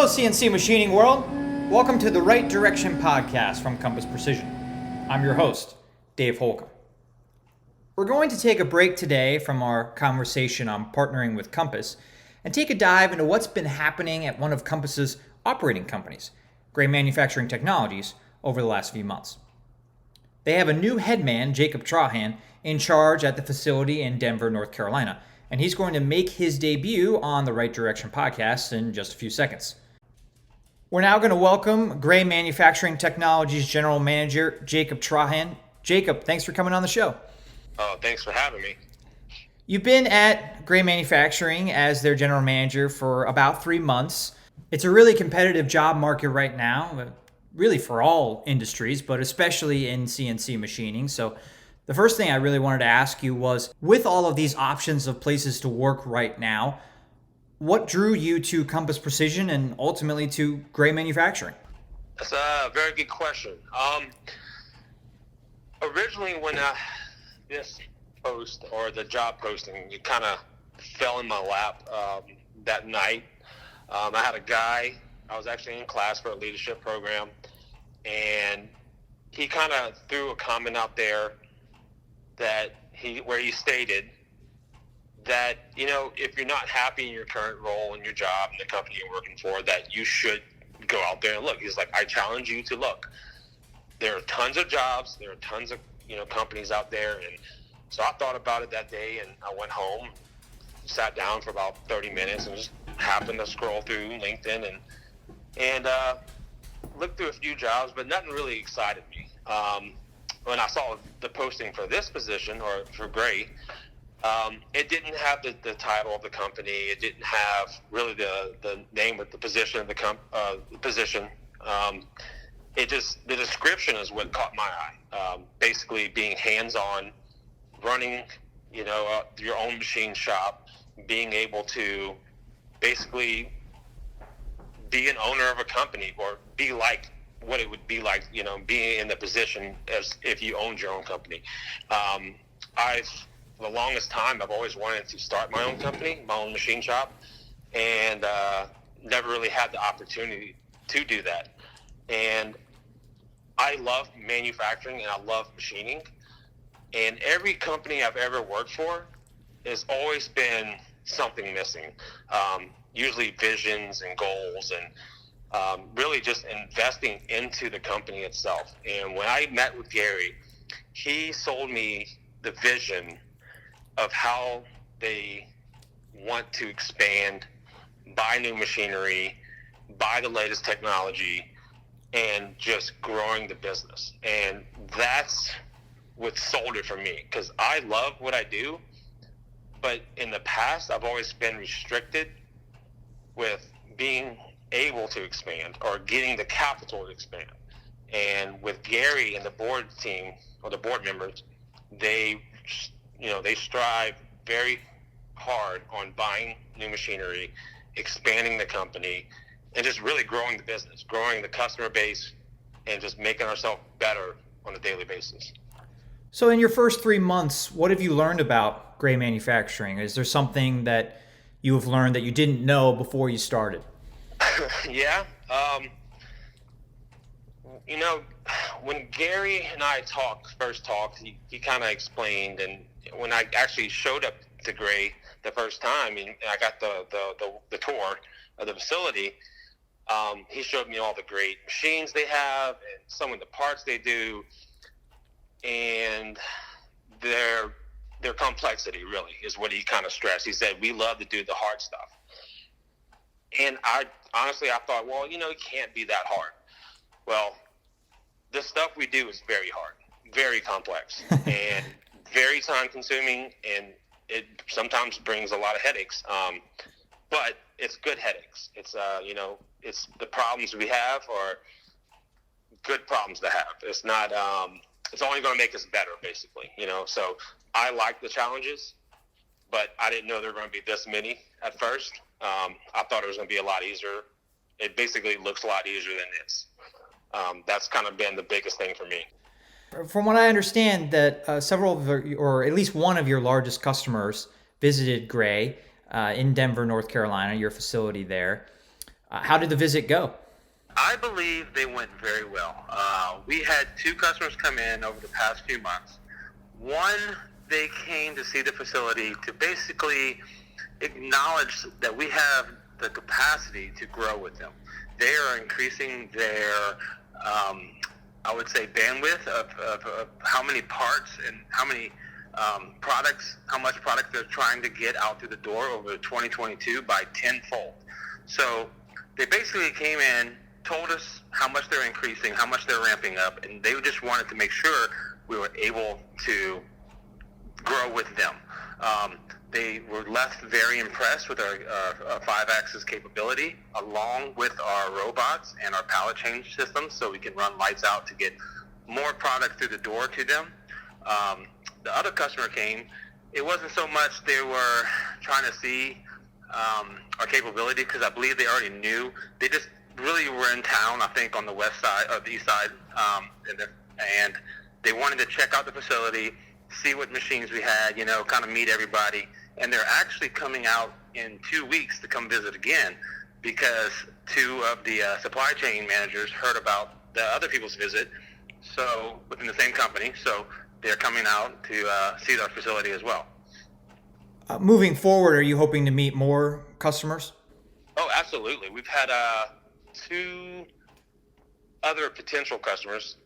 CNC machining world. Welcome to the Right Direction podcast from Compass Precision. I'm your host, Dave Holcomb. We're going to take a break today from our conversation on partnering with Compass and take a dive into what's been happening at one of Compass's operating companies, Gray Manufacturing Technologies, over the last few months. They have a new headman, Jacob Trahan, in charge at the facility in Denver, North Carolina, and he's going to make his debut on the Right Direction podcast in just a few seconds. We're now going to welcome Gray Manufacturing Technologies General Manager, Jacob Trahan. Jacob, thanks for coming on the show. Oh, thanks for having me. You've been at Gray Manufacturing as their general manager for about 3 months. It's a really competitive job market right now, really for all industries, but especially in CNC machining. So the first thing I really wanted to ask you was, with all of these options of places to work right now, what drew you to Compass Precision and ultimately to Gray Manufacturing? That's a very good question. Originally, when this post or the job posting, it kind of fell in my lap that night. I had a guy, I was actually in class for a leadership program, and he kind of threw a comment out there where he stated that, you know, if you're not happy in your current role in your job and the company you're working for, that you should go out there and look. He's like, I challenge you to look. There are tons of jobs, there are tons of, companies out there. And so I thought about it that day, and I went home, sat down for about 30 minutes and just happened to scroll through LinkedIn and looked through a few jobs, but nothing really excited me. When I saw the posting for this position, or for Gray, it didn't have the title of the company. It didn't have really the name of the position of the position. The description is what caught my eye. Basically, being hands-on, running, your own machine shop, being able to basically be an owner of a company, or be like what it would be like, being in the position as if you owned your own company. For the longest time, I've always wanted to start my own company, my own machine shop, and never really had the opportunity to do that. And I love manufacturing and I love machining. And every company I've ever worked for has always been something missing. Usually visions and goals, and really just investing into the company itself. And when I met with Gary, he sold me the vision of how they want to expand, buy new machinery, buy the latest technology, and just growing the business. And that's what sold it for me, because I love what I do, but in the past I've always been restricted with being able to expand or getting the capital to expand. And with Gary and the board team, or the board members, they strive very hard on buying new machinery, expanding the company, and just really growing the business, growing the customer base, and just making ourselves better on a daily basis. So in your first 3 months, what have you learned about Gray Manufacturing? Is there something that you have learned that you didn't know before you started? Yeah. When Gary and I first talked, he kind of explained, and when I actually showed up to Gray the first time, and I got the tour of the facility, he showed me all the great machines they have and some of the parts they do, and their complexity really is what he kind of stressed. He said, we love to do the hard stuff. And I thought, well, it can't be that hard. Well, the stuff we do is very hard, very complex, and very time consuming, and it sometimes brings a lot of headaches. But it's good headaches. It's it's the problems we have are good problems to have. It's not it's only going to make us better, basically, So I like the challenges, but I didn't know there were going to be this many at first. I thought it was going to be a lot easier. It basically looks a lot easier than it is. That's kind of been the biggest thing for me. From what I understand, that several of or at least one of your largest customers visited Gray in Denver, North Carolina, your facility there. How did the visit go? I believe they went very well. We had two customers come in over the past few months. One, they came to see the facility to basically acknowledge that we have the capacity to grow with them. They are increasing their, I would say, bandwidth of how many parts and how many products, how much product they're trying to get out through the door over 2022 by tenfold. So they basically came in, told us how much they're increasing, how much they're ramping up, and they just wanted to make sure we were able to grow with them. They were left very impressed with our 5-axis capability, along with our robots and our pallet change systems, so we can run lights out to get more product through the door to them. The other customer came. It wasn't so much they were trying to see our capability, because I believe they already knew. They just really were in town, I think, on the west side or the east side, and they wanted to check out the facility, see what machines we had, kind of meet everybody. And they're actually coming out in 2 weeks to come visit again, because two of the supply chain managers heard about the other people's visit, so within the same company. So they're coming out to see our facility as well. Moving forward, are you hoping to meet more customers? Oh, absolutely. We've had two other potential customers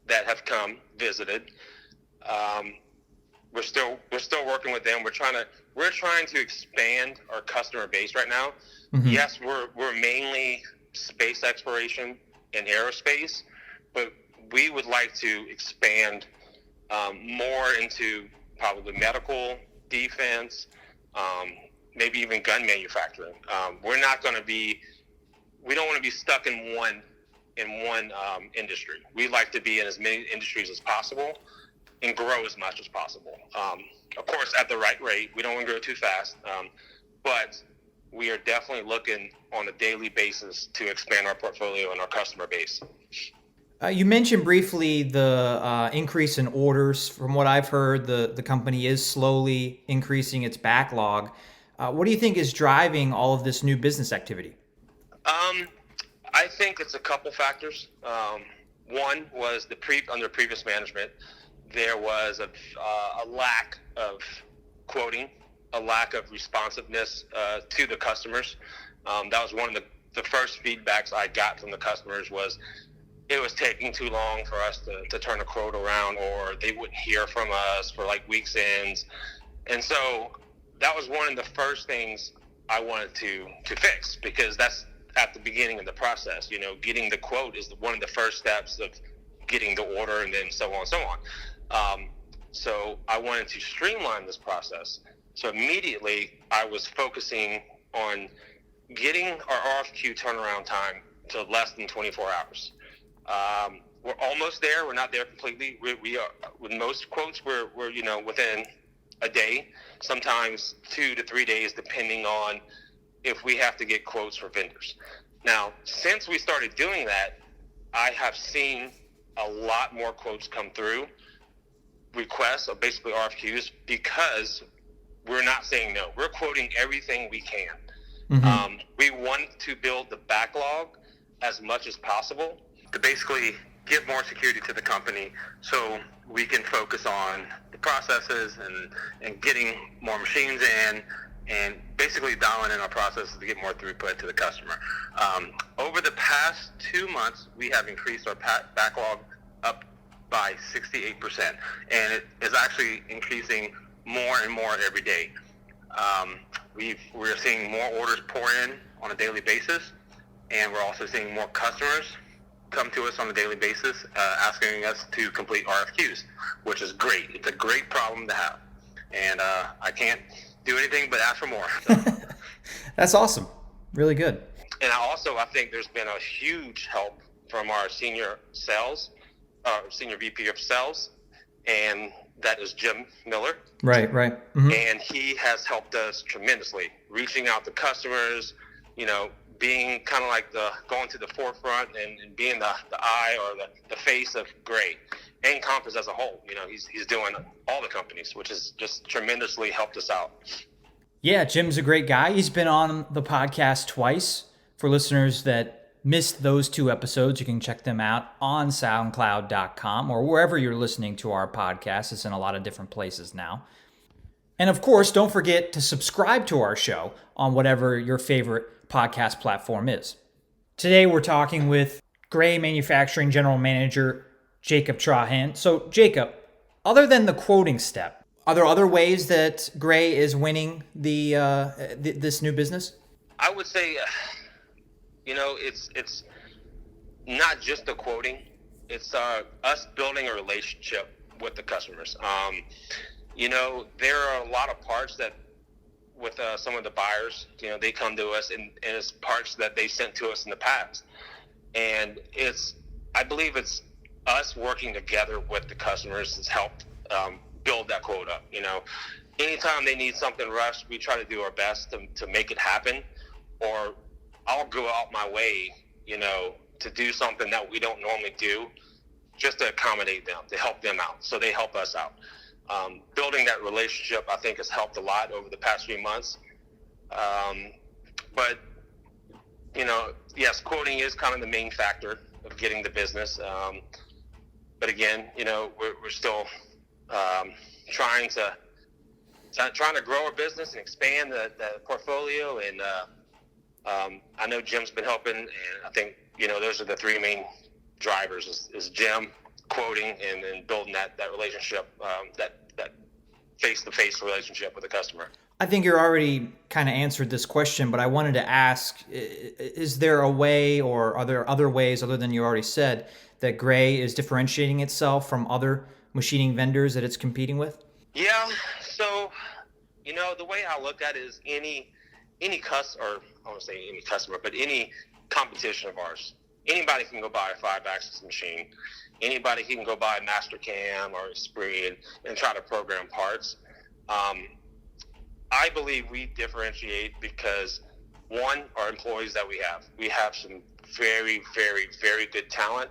that have come, visited. We're still working with them. We're trying to expand our customer base right now. Mm-hmm. Yes, we're mainly space exploration and aerospace, but we would like to expand more into probably medical, defense, maybe even gun manufacturing. We don't want to be stuck in one industry. We like to be in as many industries as possible and grow as much as possible. Of course, at the right rate. We don't want to grow too fast, but we are definitely looking on a daily basis to expand our portfolio and our customer base. You mentioned briefly the increase in orders. From what I've heard, the company is slowly increasing its backlog. What do you think is driving all of this new business activity? I think it's a couple factors. One was under previous management, there was a lack of quoting, a lack of responsiveness to the customers. That was one of the first feedbacks I got from the customers was it was taking too long for us to turn a quote around, or they wouldn't hear from us for like weeks ends. And so that was one of the first things I wanted to fix, because that's at the beginning of the process. Getting the quote is one of the first steps of getting the order, and then so on and so on. So I wanted to streamline this process. So immediately I was focusing on getting our RFQ turnaround time to less than 24 hours. We're almost there. We're not there completely. We are, with most quotes, we're within a day, sometimes 2 to 3 days, depending on if we have to get quotes for vendors. Now, since we started doing that, I have seen a lot more quotes come through, requests, or basically RFQs, because we're not saying no. We're quoting everything we can. Mm-hmm. We want to build the backlog as much as possible to basically give more security to the company, so we can focus on the processes and getting more machines in, and basically dialing in our processes to get more throughput to the customer. Over the past 2 months, we have increased our backlog up by 68%, and it is actually increasing more and more every day. We're seeing more orders pour in on a daily basis, and we're also seeing more customers come to us on a daily basis asking us to complete RFQs, which is great. It's a great problem to have, and I can't do anything but ask for more. So. That's awesome. Really good. And I think there's been a huge help from our senior VP of sales, and that is Jim Miller. Right. Mm-hmm. And he has helped us tremendously, reaching out to customers, being kind of like going to the forefront and being the eye or the face of Gray and Compass as a whole. He's doing all the companies, which has just tremendously helped us out. Yeah, Jim's a great guy. He's been on the podcast twice. For listeners that missed those 2 episodes, you can check them out on soundcloud.com or wherever you're listening to our podcast. It's in a lot of different places now. And of course, don't forget to subscribe to our show on whatever your favorite podcast platform is. Today, we're talking with Gray Manufacturing General Manager Jacob Trahan. So, Jacob, other than the quoting step, are there other ways that Gray is winning this new business? I would say, it's not just the quoting; it's us building a relationship with the customers. There are a lot of parts that with some of the buyers, they come to us and it's parts that they sent to us in the past, and I believe it's us working together with the customers has helped build that quote up. Anytime they need something rushed, we try to do our best to make it happen, or I'll go out my way, to do something that we don't normally do just to accommodate them, to help them out. So they help us out. Building that relationship, I think, has helped a lot over the past few months. But, yes, quoting is kind of the main factor of getting the business. But again, we're still trying to grow our business and expand the portfolio. And I know Jim's been helping, and I think, those are the 3 main drivers is Jim, quoting, and then building that relationship, that face-to-face relationship with the customer. I think you already kind of answered this question, but I wanted to ask, is there a way, or are there other ways other than you already said, that Gray is differentiating itself from other machining vendors that it's competing with? Yeah, so, the way I look at it is any customer, or I won't say any customer, but any competition of ours, anybody can go buy a 5-axis machine. Anybody can go buy Mastercam or Esprit and try to program parts. I believe we differentiate because, one, our employees that we have some very, very, very good talent,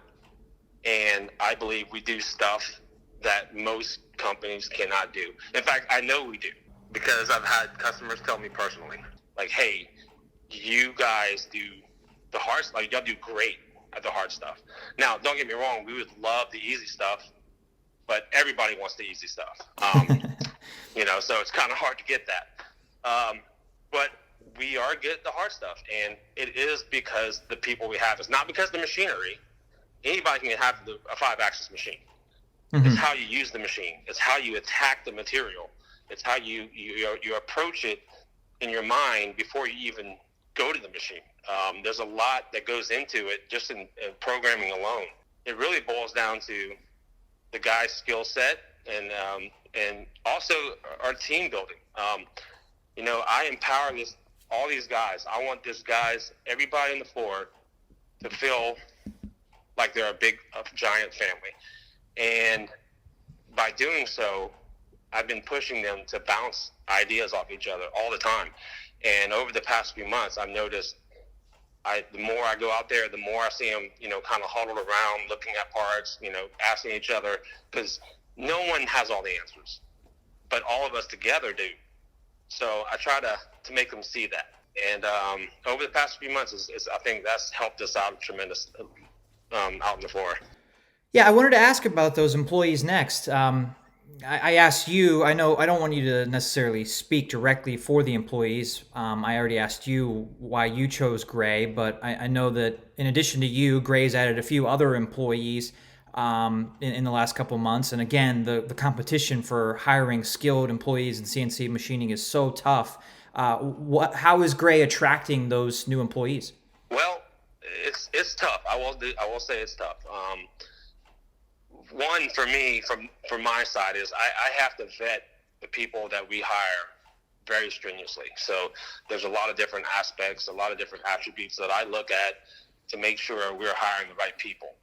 and I believe we do stuff that most companies cannot do. In fact, I know we do, because I've had customers tell me personally, like, hey, you guys do the hard stuff, y'all do great at the hard stuff. Now, don't get me wrong, we would love the easy stuff, but everybody wants the easy stuff. So it's kind of hard to get that. But we are good at the hard stuff, and it is because the people we have. It's not because of the machinery. Anybody can have a 5-axis machine. Mm-hmm. It's how you use the machine. It's how you attack the material. It's how you approach it in your mind before you even go to the machine. There's a lot that goes into it just in programming alone. It really boils down to the guy's skill set and also our team building. I empower all these guys. I want these guys, everybody on the floor, to feel like they're a giant family. And by doing so, I've been pushing them to bounce ideas off each other all the time. And over the past few months, I've noticed the more I go out there, the more I see them, kind of huddled around, looking at parts, asking each other, because no one has all the answers, but all of us together do. So I try to make them see that. And over the past few months, I think that's helped us out tremendous out on the floor. Yeah, I wanted to ask about those employees next. I asked you, I know I don't want you to necessarily speak directly for the employees. I already asked you why you chose Gray, but I know that in addition to you, Gray's added a few other employees in the last couple months. And again, the competition for hiring skilled employees in CNC machining is so tough. How is Gray attracting those new employees? Well, it's tough. I will say it's tough. One, for me, from my side, is I have to vet the people that we hire very strenuously. So there's a lot of different aspects, a lot of different attributes that I look at to make sure we're hiring the right people.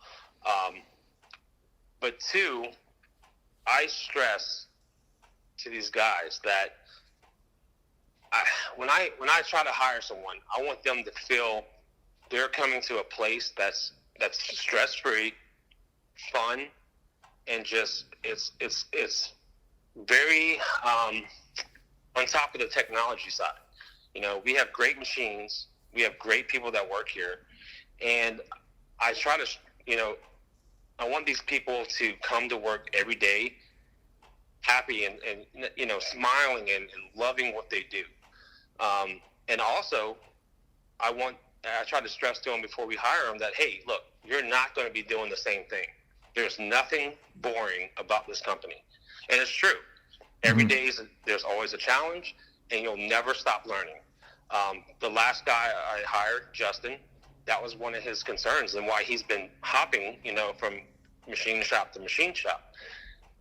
But 2, I stress to these guys that when I try to hire someone, I want them to feel they're coming to a place that's stress-free, fun, and just it's very on top of the technology side. We have great machines. We have great people that work here. And I try to, I want these people to come to work every day happy and smiling and loving what they do. And also, I try to stress to them before we hire them that, hey, look, you're not going to be doing the same thing. There's nothing boring about this company. And it's true. Every day there's always a challenge, and you'll never stop learning. The last guy I hired, Justin, that was one of his concerns and why he's been hopping, from machine shop to machine shop.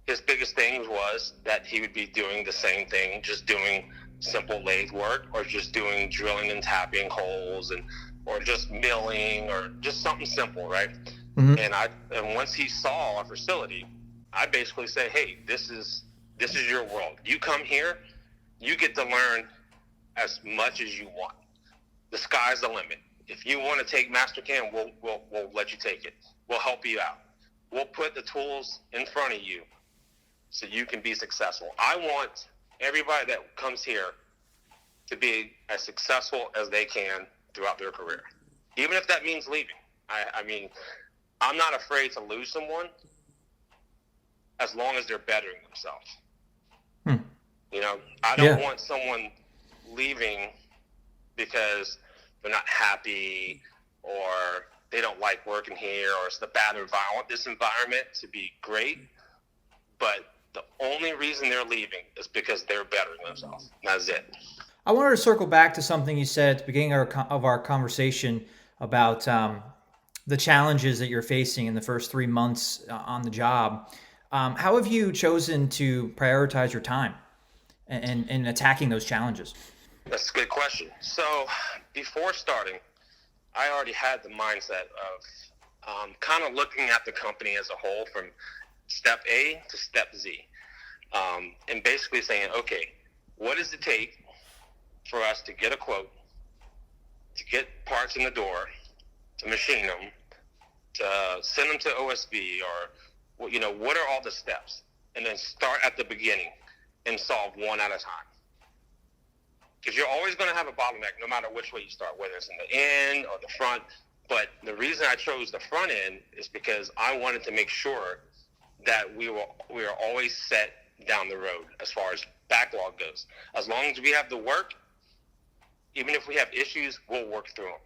His biggest thing was that he would be doing the same thing, just doing simple lathe work, or just doing drilling and tapping holes, or just milling, or just something simple, right? And once he saw our facility, I basically said, hey, this is your world. You come here, you get to learn as much as you want. The sky's the limit. If you want to take Mastercam, we'll let you take it. We'll help you out. We'll put the tools in front of you so you can be successful. I want everybody that comes here to be as successful as they can throughout their career, even if that means leaving. I mean, I'm not afraid to lose someone as long as they're bettering themselves. I don't want someone leaving because they're not happy or they don't like working here or it's the bad environment. I want this environment to be great, but the only reason they're leaving is because they're bettering themselves. That's it. I wanted to circle back to something you said at the beginning of our conversation about the challenges that you're facing in the first 3 months on the job. How have you chosen to prioritize your time and attacking those challenges? That's a good question. So before starting, I already had the mindset of kind of looking at the company as a whole from step A to step Z, and basically saying, okay, what does it take for us to get a quote, to get parts in the door, to machine them, to send them to OSB, or what are all the steps, and then start at the beginning and solve one at a time. Because you're always going to have a bottleneck no matter which way you start, whether it's in the end or the front. But the reason I chose the front end is because I wanted to make sure that we were always set down the road as far as backlog goes. As long as we have the work, even if we have issues, we'll work through them.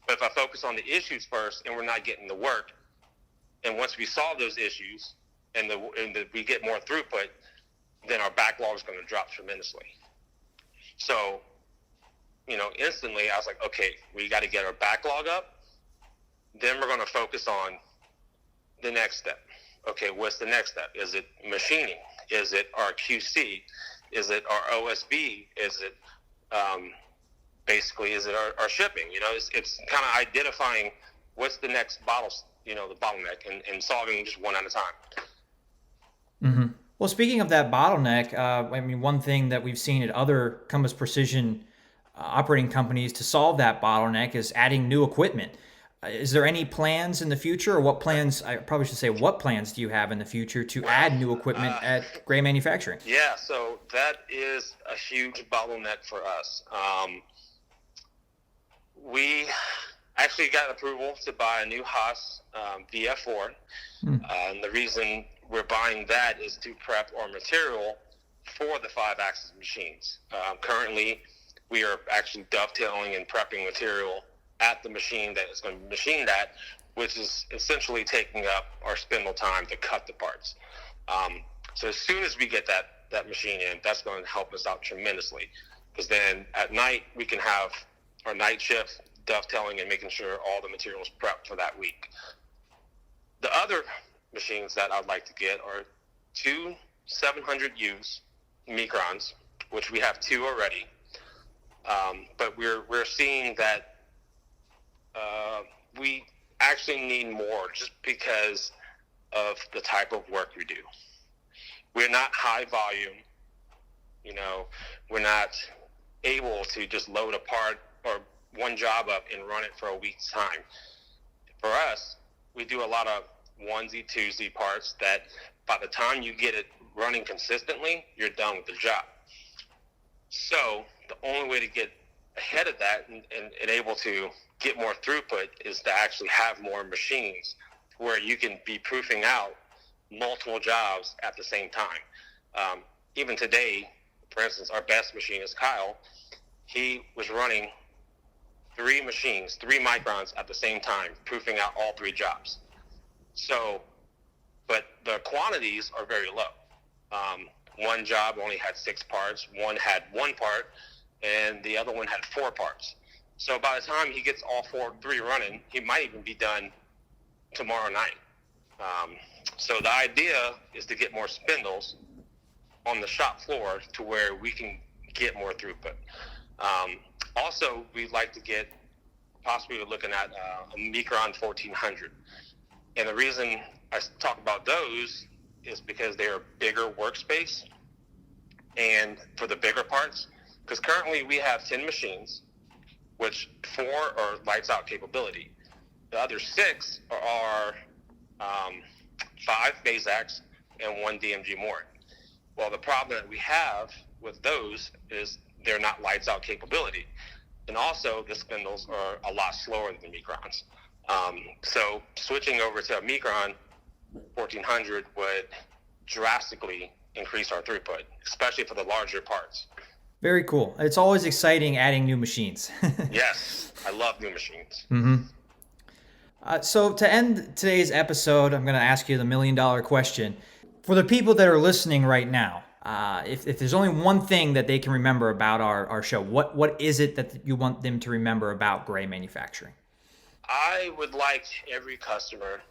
But if I focus on the issues first and we're not getting the work, and once we solve those issues and we get more throughput, then our backlog is going to drop tremendously. So, instantly I was like, okay, we got to get our backlog up. Then we're going to focus on the next step. Okay, what's the next step? Is it machining? Is it our QC? Is it our OSB? Is it is it our shipping? It's kind of identifying what's the next the bottleneck, and solving just one at a time. Mm-hmm. Well, speaking of that bottleneck, one thing that we've seen at other Compass Precision operating companies to solve that bottleneck is adding new equipment. Is there any plans in the future, or what plans do you have in the future to add new equipment at Gray Manufacturing? Yeah, so that is a huge bottleneck for us. We actually got approval to buy a new Haas VF4. And the reason we're buying that is to prep our material for the 5-axis machines. Currently, we are actually dovetailing and prepping material at the machine that is going to machine that, which is essentially taking up our spindle time to cut the parts. So as soon as we get that machine in, that's going to help us out tremendously, because then at night we can have our night shift dovetailing and making sure all the material is prepped for that week. The other machines that I'd like to get are 2 700Us Microns, which we have 2 already. But we're seeing that we actually need more just because of the type of work we do. We're not high volume, we're not able to just load a part or one job up and run it for a week's time. For us, we do a lot of onesie, twosie parts that by the time you get it running consistently, you're done with the job. So the only way to get ahead of that and able to get more throughput is to actually have more machines where you can be proofing out multiple jobs at the same time. Even today, for instance, our best machinist, Kyle, he was running 3 machines, 3 microns at the same time, proofing out all 3 jobs. So, but the quantities are very low. One job only had 6 parts, one had 1 part, and the other one had 4 parts. So by the time he gets all 3 running, he might even be done tomorrow night. So the idea is to get more spindles on the shop floor to where we can get more throughput. Also, we'd like to get, possibly we're looking at a Micron 1400. And the reason I talk about those is because they're a bigger workspace and for the bigger parts. Because currently we have 10 machines, which 4 are lights out capability. The other 6 are 5 Bazacs and 1 DMG Mort. Well, the problem that we have with those is they're not lights out capability. And also the spindles are a lot slower than the Microns. So switching over to a Micron 1400 would drastically increase our throughput, especially for the larger parts. Very cool. It's always exciting adding new machines. Yes, I love new machines. Mm-hmm. So to end today's episode, I'm going to ask you the $1 million question. For the people that are listening right now, if there's only one thing that they can remember about our show, what is it that you want them to remember about Gray Manufacturing? I would like every customer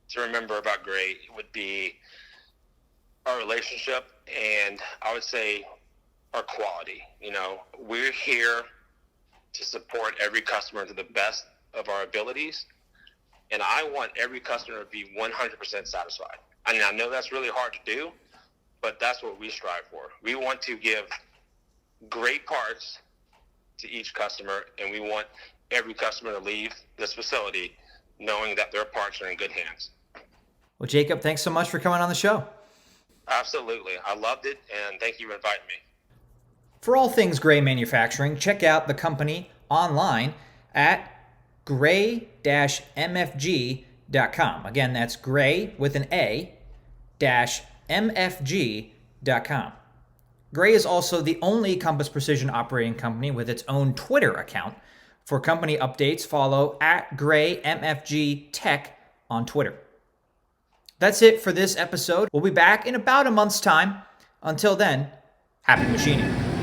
to remember about Gray. It would be our relationship, and I would say our quality. You know, we're here to support every customer to the best of our abilities, and I want every customer to be 100% satisfied. I mean, I know that's really hard to do, but that's what we strive for. We want to give great parts to each customer, and we want every customer to leave this facility knowing that their parts are in good hands. Well, Jacob, thanks so much for coming on the show. Absolutely. I loved it, and thank you for inviting me. For all things Gray Manufacturing, check out the company online at gray-mfg.com. Again, that's gray with an A-mfg.com. Gray is also the only Compass Precision operating company with its own Twitter account. For company updates, follow at GrayMFGTech on Twitter. That's it for this episode. We'll be back in about a month's time. Until then, happy machining.